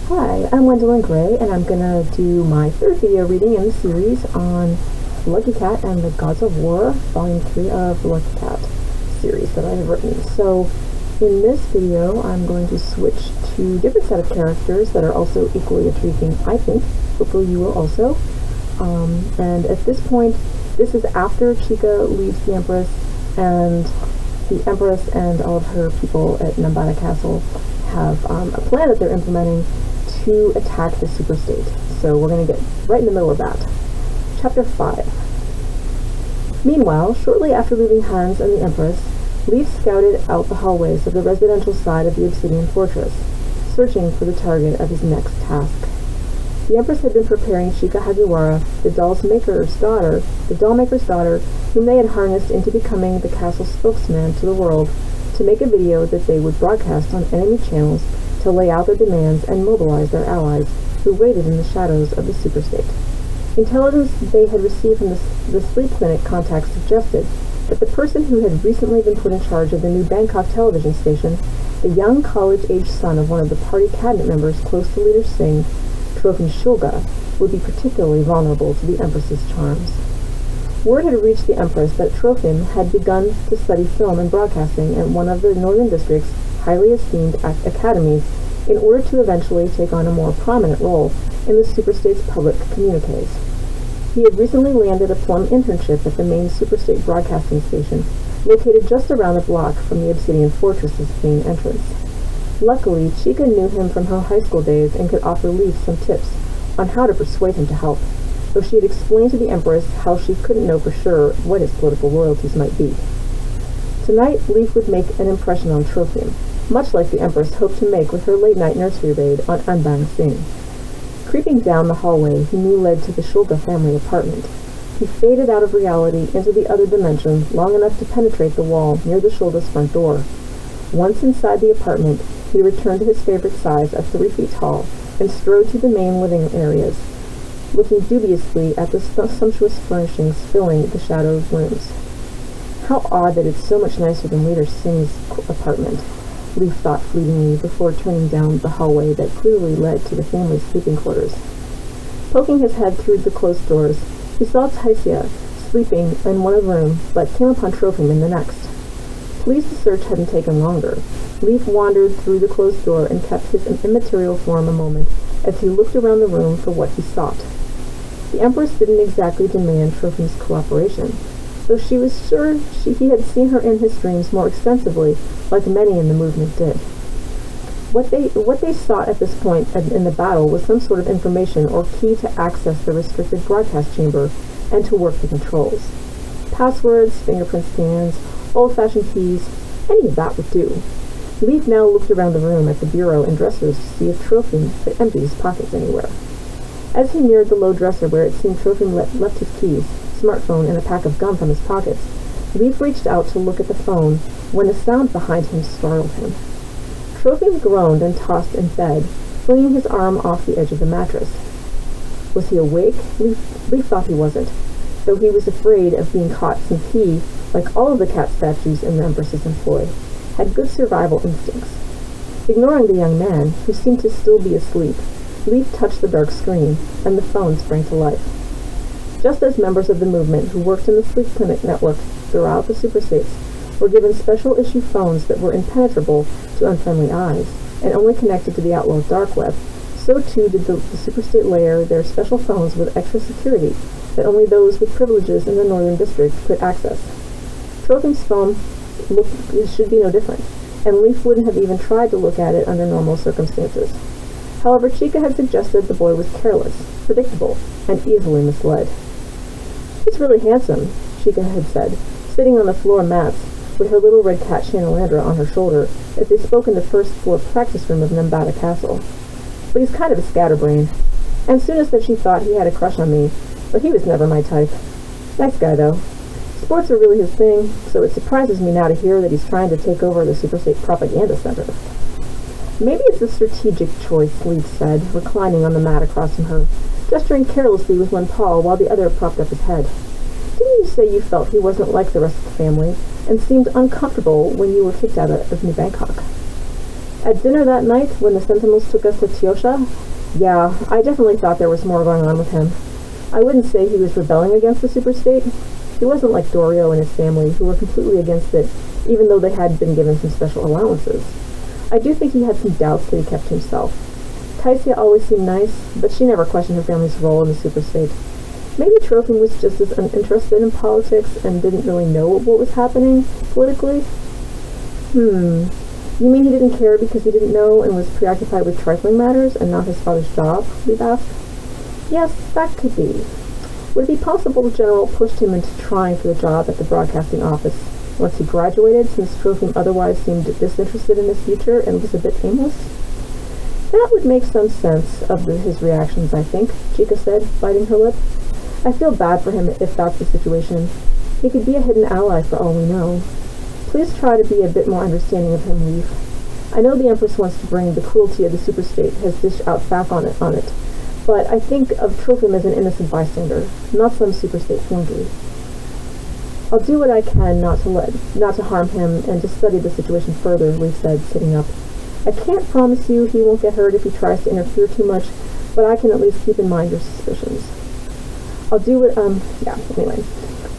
Hi, I'm Wendelin Gray, and I'm gonna do my third video reading in the series on Lucky Cat and the Gods of War, Volume 3 of the Lucky Cat series that I have written. So, in this video, I'm going to switch to a different set of characters that are also equally intriguing, I think. Hopefully you will also. And at this point, this is after Chica leaves the Empress, and the Empress and all of her people at Nambata Castle have a plan that they're implementing to attack the superstate. So we're going to get right in the middle of that. Chapter 5. Meanwhile, shortly after leaving Hans and the Empress, Leif scouted out the hallways of the residential side of the Obsidian Fortress, searching for the target of his next task. The Empress had been preparing Chica Hagiwara, the dollmaker's daughter, whom they had harnessed into becoming the castle's spokesman to the world, to make a video that they would broadcast on enemy channels to lay out their demands and mobilize their allies, who waited in the shadows of the superstate. Intelligence they had received from the sleep clinic contact suggested that the person who had recently been put in charge of the new Bangkok television station, the young college-aged son of one of the party cabinet members close to Leader Singh, Trofim Shulga, would be particularly vulnerable to the Empress's charms. Word had reached the Empress that Trofim had begun to study film and broadcasting at one of the Northern District's highly esteemed academies in order to eventually take on a more prominent role in the superstate's public communiques. He had recently landed a plum internship at the main superstate broadcasting station, located just around the block from the Obsidian Fortress's main entrance. Luckily, Chica knew him from her high school days and could offer Leif some tips on how to persuade him to help, though she had explained to the Empress how she couldn't know for sure what his political loyalties might be. Tonight, Leif would make an impression on Trofim, much like the Empress hoped to make with her late-night nursery raid on Anbang Singh. Creeping down the hallway he knew led to the Shulga family apartment, he faded out of reality into the other dimension long enough to penetrate the wall near the Shulga's front door. Once inside the apartment, he returned to his favorite size of 3 feet tall and strode to the main living areas, looking dubiously at the sumptuous furnishings filling the shadowed rooms. How odd that it's so much nicer than Leader Singh's apartment, Leif thought fleetingly before turning down the hallway that clearly led to the family's sleeping quarters. Poking his head through the closed doors, he saw Taisia sleeping in one room, but came upon Trofim in the next. Pleased the search hadn't taken longer, Leif wandered through the closed door and kept his immaterial form a moment as he looked around the room for what he sought. The Empress didn't exactly demand Trofim's cooperation, though she was sure he had seen her in his dreams more extensively, like many in the movement did. What they sought at this point in the battle was some sort of information or key to access the restricted broadcast chamber and to work the controls. Passwords, fingerprint scans, old-fashioned keys, any of that would do. Leif now looked around the room at the bureau and dressers to see if Trofim had emptied his pockets anywhere. As he neared the low dresser where it seemed Trofim left his keys, smartphone, and a pack of gum from his pockets, Leif reached out to look at the phone when a sound behind him startled him. Trofim groaned and tossed in bed, flinging his arm off the edge of the mattress. Was he awake? Leif thought he wasn't, though he was afraid of being caught since he, like all of the cat statues in the Empress's employ, had good survival instincts. Ignoring the young man, who seemed to still be asleep, Leif touched the dark screen, and the phone sprang to life. Just as members of the movement who worked in the sleep clinic network throughout the superstates were given special issue phones that were impenetrable to unfriendly eyes and only connected to the outlaw's dark web, so too did the superstate layer their special phones with extra security that only those with privileges in the Northern District could access. Trofim's phone should be no different, and Leif wouldn't have even tried to look at it under normal circumstances. However, Chica had suggested the boy was careless, predictable, and easily misled. "He's really handsome," Chica had said, sitting on the floor mats with her little red cat Shanalandra on her shoulder as they spoke in the first-floor practice room of Nambata Castle. "But he's kind of a scatterbrain. And Suna said she thought he had a crush on me, but he was never my type. Nice guy, though. Sports are really his thing, so it surprises me now to hear that he's trying to take over the Superstate Propaganda Center." "Maybe it's a strategic choice," Leif said, reclining on the mat across from her, gesturing carelessly with one paw while the other propped up his head. "Didn't you say you felt he wasn't like the rest of the family, and seemed uncomfortable when you were kicked out of New Bangkok?" At dinner that night, when the Sentinels took us to Tiosha, yeah, I definitely thought there was more going on with him. I wouldn't say he was rebelling against the superstate. He wasn't like Dorio and his family, who were completely against it, even though they had been given some special allowances. I do think he had some doubts that he kept to himself. Taisia always seemed nice, but she never questioned her family's role in the superstate. Maybe Trofim was just as uninterested in politics and didn't really know what was happening politically? You mean he didn't care because he didn't know and was preoccupied with trifling matters and not his father's job? Leaf asked. Yes, that could be. Would it be possible the general pushed him into trying for the job at the broadcasting office once he graduated, since Trofim otherwise seemed disinterested in his future and was a bit aimless? That would make some sense of his reactions, I think, Chica said, biting her lip. I feel bad for him if that's the situation. He could be a hidden ally for all we know. Please try to be a bit more understanding of him, Leaf. I know the Empress wants to bring the cruelty of the superstate, has dished out back on it, but I think of Trofim as an innocent bystander, not some superstate flunky. I'll do what I can not to harm him and to study the situation further, Leaf said, sitting up. I can't promise you he won't get hurt if he tries to interfere too much, but I can at least keep in mind your suspicions. I'll do what, anyway.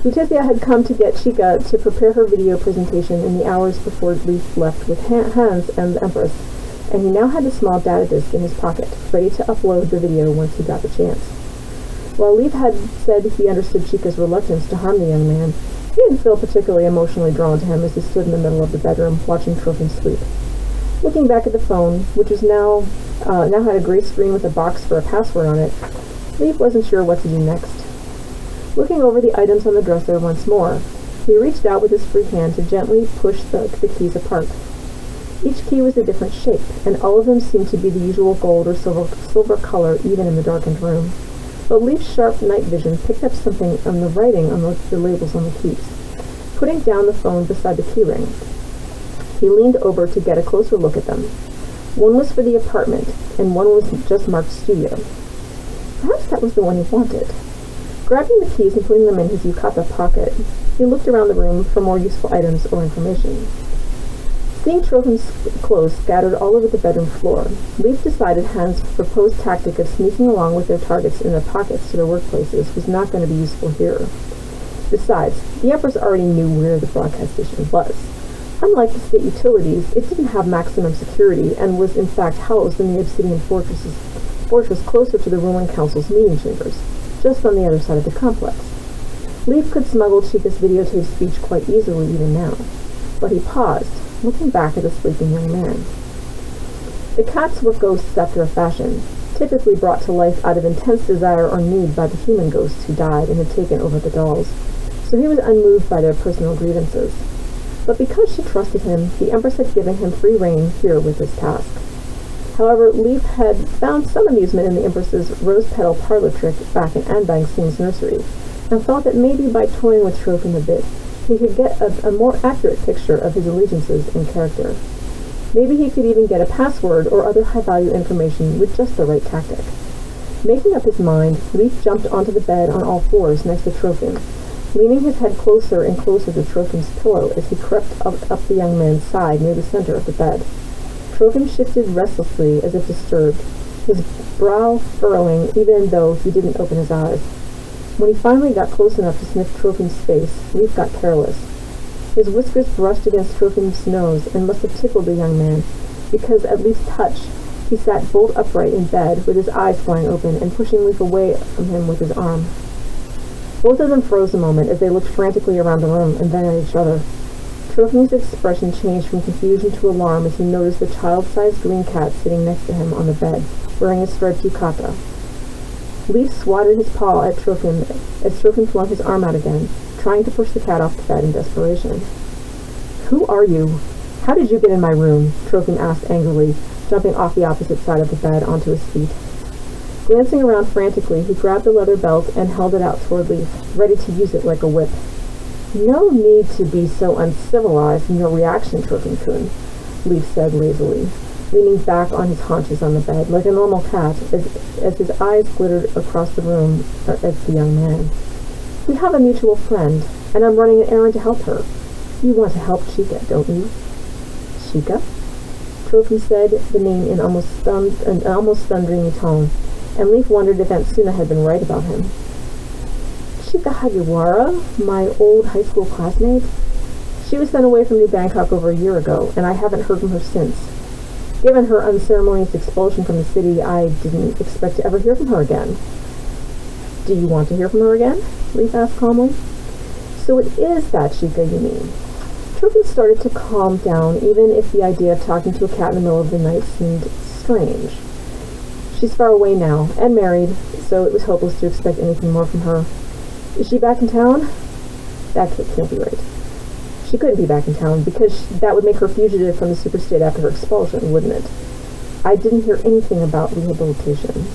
Leticia had come to get Chica to prepare her video presentation in the hours before Leaf left with Hans and the Empress, and he now had a small data disk in his pocket, ready to upload the video once he got the chance. While Leaf had said he understood Chica's reluctance to harm the young man, he didn't feel particularly emotionally drawn to him as he stood in the middle of the bedroom watching Trofim sleep. Looking back at the phone, which was now had a gray screen with a box for a password on it, Leaf wasn't sure what to do next. Looking over the items on the dresser once more, he reached out with his free hand to gently push the keys apart. Each key was a different shape, and all of them seemed to be the usual gold or silver color even in the darkened room. But Leaf's sharp night vision picked up something on the writing on the labels on the keys. Putting down the phone beside the keyring, he leaned over to get a closer look at them. One was for the apartment, and one was just marked studio. Perhaps that was the one he wanted. Grabbing the keys and putting them in his yukata pocket, he looked around the room for more useful items or information. Seeing Trofim's clothes scattered all over the bedroom floor, Leaf decided Hans' proposed tactic of sneaking along with their targets in their pockets to their workplaces was not going to be useful here. Besides, the Empress already knew where the broadcast station was. Unlike the state utilities, it didn't have maximum security and was in fact housed in the obsidian fortress closer to the ruling council's meeting chambers, just on the other side of the complex. Leaf could smuggle Chica's videotaped speech quite easily even now, but he paused, looking back at the sleeping young man. The cats were ghosts after a fashion, typically brought to life out of intense desire or need by the human ghosts who died and had taken over the dolls, so he was unmoved by their personal grievances. But because she trusted him, the Empress had given him free rein here with his task. However, Leaf had found some amusement in the Empress's rose-petal parlor trick back in Anbang Singh's nursery, and thought that maybe by toying with Trofim a bit, he could get a more accurate picture of his allegiances and character. Maybe he could even get a password or other high-value information with just the right tactic. Making up his mind, Leaf jumped onto the bed on all fours next to Trofim, leaning his head closer and closer to Trofim's pillow as he crept up the young man's side near the center of the bed. Trofim shifted restlessly as if disturbed, his brow furrowing even though he didn't open his eyes. When he finally got close enough to sniff Trofim's face, Leaf got careless. His whiskers brushed against Trofim's nose and must have tickled the young man, because at least touch, he sat bolt upright in bed with his eyes flying open and pushing Leaf away from him with his arm. Both of them froze a moment as they looked frantically around the room and then at each other. Trofim's expression changed from confusion to alarm as he noticed the child-sized green cat sitting next to him on the bed, wearing a striped yukata. Leaf swatted his paw at Trofim as Trofim flung his arm out again, trying to push the cat off the bed in desperation. "Who are you? How did you get in my room?" Trofim asked angrily, jumping off the opposite side of the bed onto his feet. Glancing around frantically, he grabbed the leather belt and held it out toward Leaf, ready to use it like a whip. "No need to be so uncivilized in your reaction, Trofim-kun," Leaf said lazily, leaning back on his haunches on the bed like a normal cat as his eyes glittered across the room at the young man. "We have a mutual friend, and I'm running an errand to help her. You want to help Chica, don't you?" "Chica?" Trofim said the name in an almost thundering tone, and Leaf wondered if Aunt Suna had been right about him. Chika Hagiwara, my old high school classmate? She was sent away from New Bangkok over a year ago, and I haven't heard from her since. Given her unceremonious expulsion from the city, I didn't expect to ever hear from her again. Do you want to hear from her again? Leaf asked calmly. So it is that Chika, you mean? Trofim started to calm down, even if the idea of talking to a cat in the middle of the night seemed strange. She's far away now, and married, so it was hopeless to expect anything more from her. Is she back in town? That can't be right. She couldn't be back in town, because that would make her fugitive from the superstate after her expulsion, wouldn't it? I didn't hear anything about rehabilitation.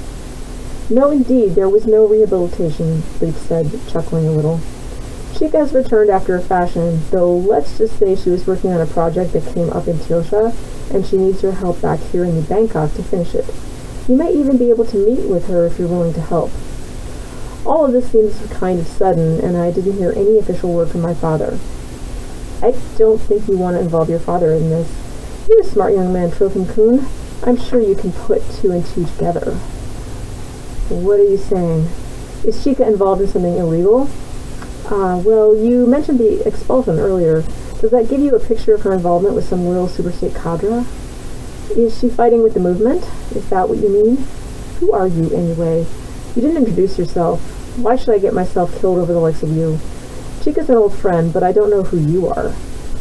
No, indeed, there was no rehabilitation, Leaf said, chuckling a little. Chika has returned after a fashion, though let's just say she was working on a project that came up in Tiosha, and she needs your help back here in New Bangkok to finish it. You might even be able to meet with her if you're willing to help. All of this seems kind of sudden, and I didn't hear any official word from my father. I don't think you want to involve your father in this. You're a smart young man, Trofim-kun. I'm sure you can put two and two together. What are you saying? Is Chika involved in something illegal? Well, you mentioned the expulsion earlier. Does that give you a picture of her involvement with some loyal superstate cadre? Is she fighting with the movement? Is that what you mean? Who are you, anyway? You didn't introduce yourself. Why should I get myself killed over the likes of you? Chika's an old friend, but I don't know who you are.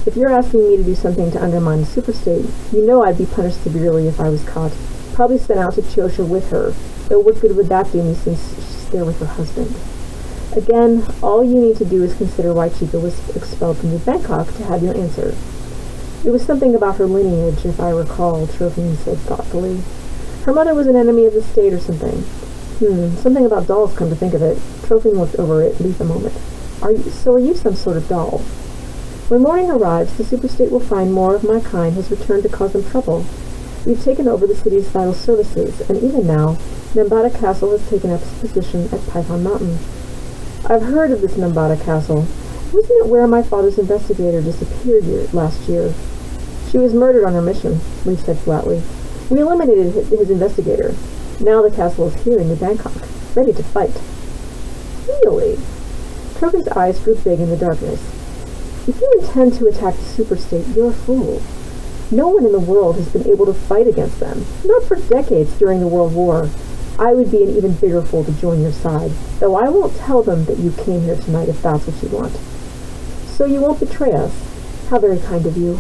If you're asking me to do something to undermine the superstate, you know I'd be punished severely if I was caught. Probably sent out to Chiosha with her, though what good would that do me since she's there with her husband? Again, all you need to do is consider why Chika was expelled from New Bangkok to have your answer. It was something about her lineage, if I recall, Trofim said thoughtfully. Her mother was an enemy of the state or something. Something about dolls, come to think of it. Trofim looked over at Leaf a moment. Are you some sort of doll? When morning arrives, the superstate will find more of my kind has returned to cause them trouble. We've taken over the city's vital services, and even now, Nambata Castle has taken up its position at Python Mountain. I've heard of this Nambata Castle. Wasn't it where my father's investigator disappeared last year? She was murdered on her mission, Leaf said flatly. We eliminated his investigator. Now the castle is here in New Bangkok, ready to fight. Really? Trofim's eyes grew big in the darkness. If you intend to attack the superstate, you're a fool. No one in the world has been able to fight against them, not for decades during the World War. I would be an even bigger fool to join your side, though I won't tell them that you came here tonight if that's what you want. So you won't betray us. How very kind of you.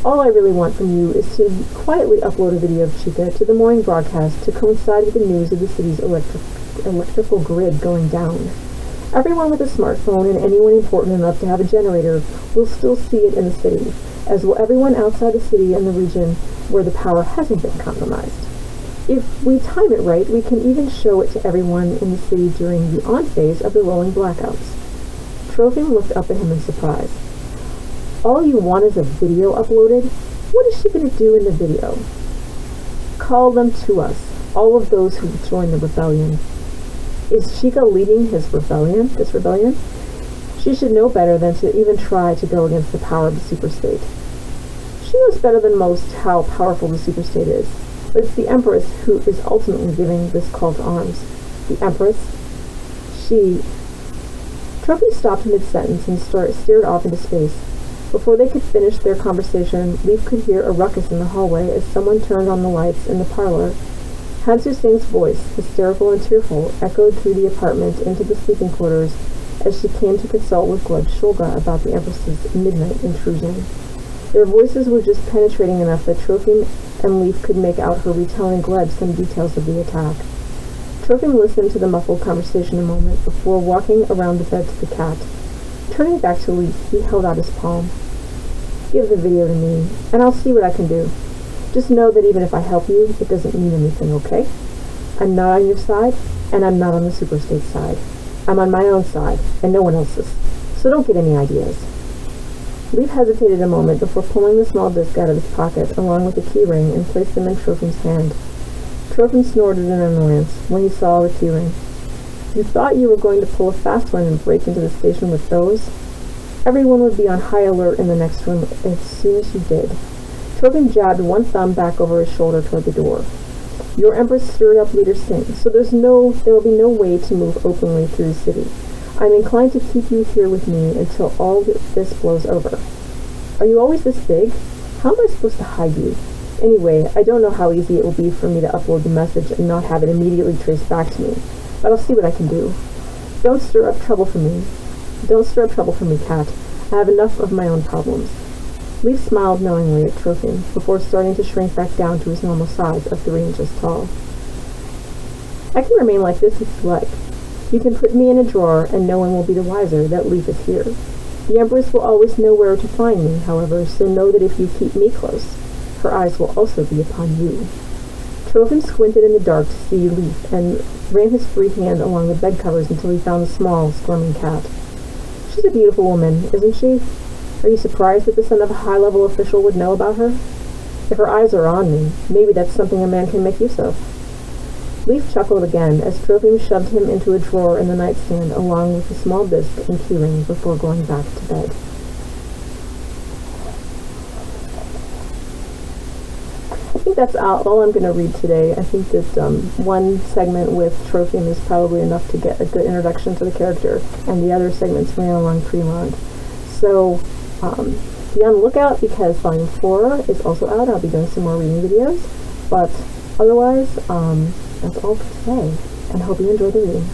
All I really want from you is to quietly upload a video of Chika to the morning broadcast to coincide with the news of the city's electrical grid going down. Everyone with a smartphone and anyone important enough to have a generator will still see it in the city, as will everyone outside the city and the region where the power hasn't been compromised. If we time it right, we can even show it to everyone in the city during the on phase of the rolling blackouts. Trofim looked up at him in surprise. All you want is a video uploaded? What is she going to do in the video? Call them to us, all of those who joined the rebellion. Is Chika leading this rebellion? She should know better than to even try to go against the power of the superstate. She knows better than most how powerful the superstate is, but it's the Empress who is ultimately giving this call to arms. The Empress? Trofim stopped mid-sentence and stared off into space. Before they could finish their conversation, Leaf could hear a ruckus in the hallway as someone turned on the lights in the parlor. Hansu Singh's voice, hysterical and tearful, echoed through the apartment into the sleeping quarters as she came to consult with Gleb Shulga about the Empress's midnight intrusion. Their voices were just penetrating enough that Trofim and Leaf could make out her retelling Gleb some details of the attack. Trofim listened to the muffled conversation a moment before walking around the bed to the cat. Turning back to Leaf, he held out his palm. Give the video to me, and I'll see what I can do. Just know that even if I help you, it doesn't mean anything, okay? I'm not on your side, and I'm not on the superstate side. I'm on my own side, and no one else's. So don't get any ideas. Leaf hesitated a moment before pulling the small disc out of his pocket, along with the key ring, and placed them in Trofim's hand. Trofim snorted in annoyance when he saw the key ring. You thought you were going to pull a fast one and break into the station with those? Everyone would be on high alert in the next room as soon as you did. Trofim jabbed one thumb back over his shoulder toward the door. Your Empress stirred up leader Singh, so there will be no way to move openly through the city. I'm inclined to keep you here with me until all this blows over. Are you always this big? How am I supposed to hide you? Anyway, I don't know how easy it will be for me to upload the message and not have it immediately traced back to me, but I'll see what I can do. Don't stir up trouble for me. Don't stir up trouble for me, Cat. I have enough of my own problems. Leaf smiled knowingly at Trofim before starting to shrink back down to his normal size of 3 inches tall. I can remain like this if you like. You can put me in a drawer and no one will be the wiser that Leaf is here. The Empress will always know where to find me, however, so know that if you keep me close, her eyes will also be upon you. Trofim squinted in the dark to see Leaf and ran his free hand along the bed covers until he found the small, squirming cat. She's a beautiful woman, isn't she? Are you surprised that the son of a high-level official would know about her? If her eyes are on me, maybe that's something a man can make use of. Leaf chuckled again as Trofim shoved him into a drawer in the nightstand along with a small disc and keyring before going back to bed. I think that's all I'm going to read today. I think that one segment with Trofim is probably enough to get a good introduction to the character, and the other segments ran along pretty long. So be on the lookout because Volume 4 is also out. I'll be doing some more reading videos, but otherwise, that's all for today, and hope you enjoy the reading.